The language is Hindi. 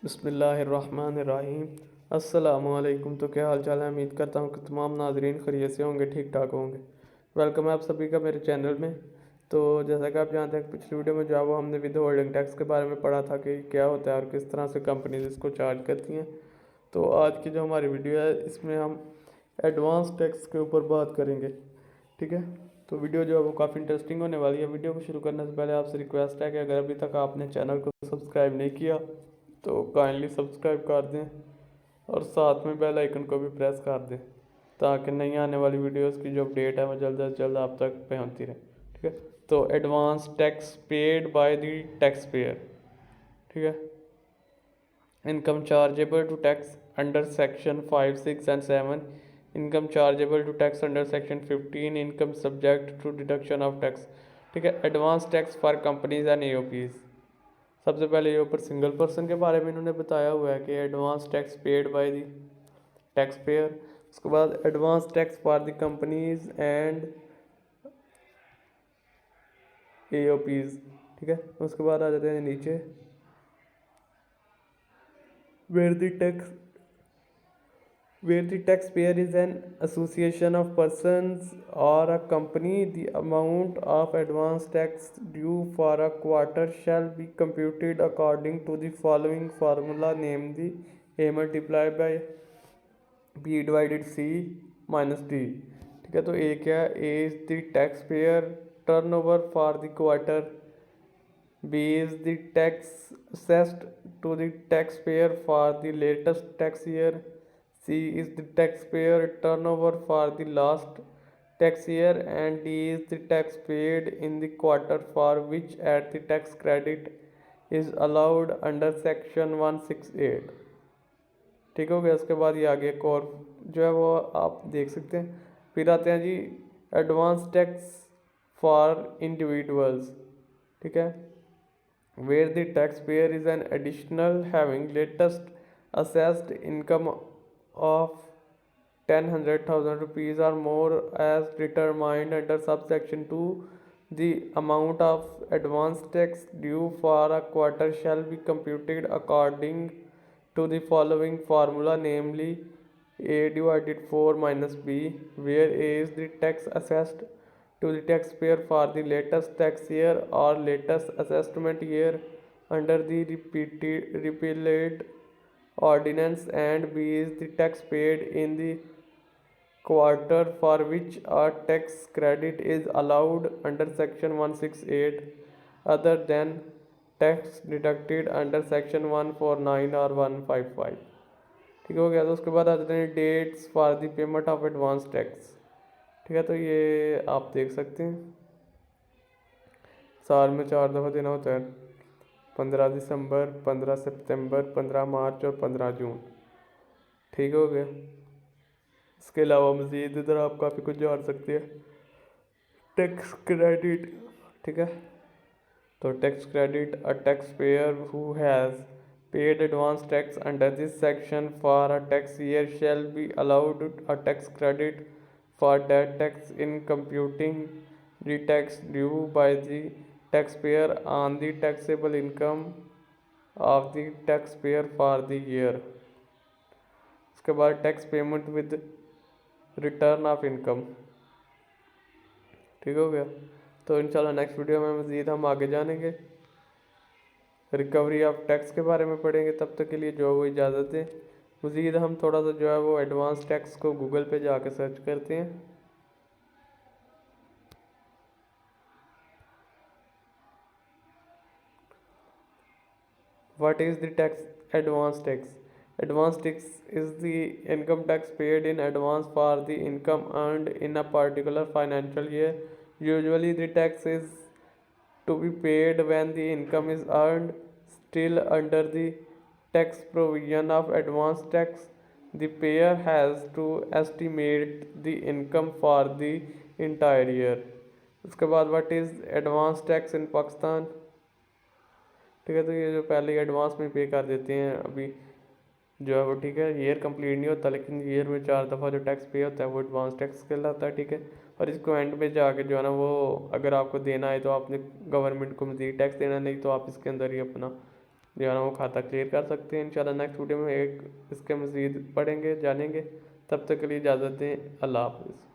बिस्मिल्लाहिर्रहमानिर्रहीम। अस्सलामुअलैकुम। तो क्या हाल चाल है। उम्मीद करता हूँ कि तमाम नाजरीन खैरियत से होंगे, ठीक ठाक होंगे। वेलकम है आप सभी का मेरे चैनल में। तो जैसा कि आप जानते हैं, पिछली वीडियो में जो है वो हमने विद होल्डिंग टैक्स के बारे में पढ़ा था कि क्या होता है और किस तरह से कंपनीज इसको चार्ज करती हैं। तो आज की जो हमारी वीडियो है इसमें हम एडवांस टैक्स के ऊपर बात करेंगे। ठीक है। तो वीडियो जो है वो काफ़ी इंटरेस्टिंग होने वाली है। वीडियो को शुरू करने से पहले आपसे रिक्वेस्ट है कि अगर अभी तक आपने चैनल को सब्सक्राइब नहीं किया तो काइंडली सब्सक्राइब कर दें और साथ में बेल आइकन को भी प्रेस कर दें ताकि नई आने वाली वीडियोस की जो अपडेट है वो जल्द से जल्द आप तक पहुंचती रहे। ठीक है। तो advance tax paid by the tax payer. ठीक है। Income chargeable to tax under section 5, 6 and 7। Income chargeable to tax under section 15। Income subject to deduction of tax. ठीक है। Advance tax for companies and AOPs. सबसे पहले ये ऊपर सिंगल पर्सन के बारे में इन्होंने बताया हुआ है कि advance tax paid by the tax payer. उसके बाद advance tax for the companies and AOPs. ठीक है। उसके बाद आ जाते हैं नीचे where the tax where the taxpayer is an association of persons or a company. The amount of advance tax due for a quarter shall be computed according to the following formula, namely a multiplied by b divided c minus d। ठीक है। तो ए क्या है, A is the tax payer turnover for the quarter, b is the tax assessed to the taxpayer for the latest tax year, c is the taxpayer turnover for the last tax year, and d is the tax paid in the quarter for which at the tax credit is allowed under section 168। ठीक हो गया। उसके बाद ये आगे एक और जो है वो आप देख सकते हैं। फिर आते हैं जी एडवांस टैक्स फॉर इंडिविजुअल्स। ठीक है। where the taxpayer is an additional having latest assessed income of 10,100,000 rupees or more as determined under subsection 2, the amount of advance tax due for a quarter shall be computed according to the following formula, namely a divided 4 minus b, where a is the tax assessed to the taxpayer for the latest tax year or latest assessment year under the repealed ordinance, and b is the tax paid in the quarter for which a tax credit is allowed under section 168 other than tax deducted under section 149 or 155। ठीक हो गया। तो उसके बाद आ जाते हैं dates for the payment of advance tax. ठीक है। तो ये आप देख सकते हैं साल में 4 दफ़ा देना होता है, 15 दिसंबर, 15 सितंबर, 15 मार्च और 15 जून। ठीक हो गया। इसके अलावा मज़ीद इधर आप काफ़ी कुछ जान सकते हैं। Tax credit. ठीक है। तो tax credit, a tax payer who has paid advance tax under this section for a tax year shall be allowed a tax credit for that tax in computing the tax due by the taxpayer on the taxable income of the taxpayer for the year। उसके बाद tax payment with return of income. ठीक हो गया। तो इंशाल्लाह नेक्स्ट वीडियो में मज़ीद हम आगे जानेंगे, रिकवरी ऑफ टैक्स के बारे में पढ़ेंगे। तब तक के लिए जो है वो इजाज़त दें। मज़ीद हम थोड़ा सा जो है वो एडवांस टैक्स को गूगल पे जाके सर्च करते हैं। What is the tax? Advance tax. Advance tax is the income tax paid in advance for the income earned in a particular financial year. Usually the tax is to be paid when the income is earned. Still under the tax provision of advance tax, the payer has to estimate the income for the entire year। उसके बाद what is advance tax in Pakistan। ठीक है। तो ये जो पहले एडवांस में पे कर देते हैं अभी जो है वो, ठीक है, ईयर कंप्लीट नहीं होता लेकिन ईयर में 4 दफ़ा जो टैक्स पे होता है वो एडवांस टैक्स कहलाता है। ठीक है। और इसको एंड में जाके जो है ना वो अगर आपको देना है तो आपने गवर्नमेंट को मज़ीद टैक्स देना, नहीं तो आप इसके अंदर ही अपना जो है ना वो खाता क्लियर कर सकते हैं। इंशाल्लाह नेक्स्ट वीडियो में एक इसके मज़ीद पढ़ेंगे जानेंगे। तब तक के लिए इजाज़त दें। अल्लाह हाफ़िज़।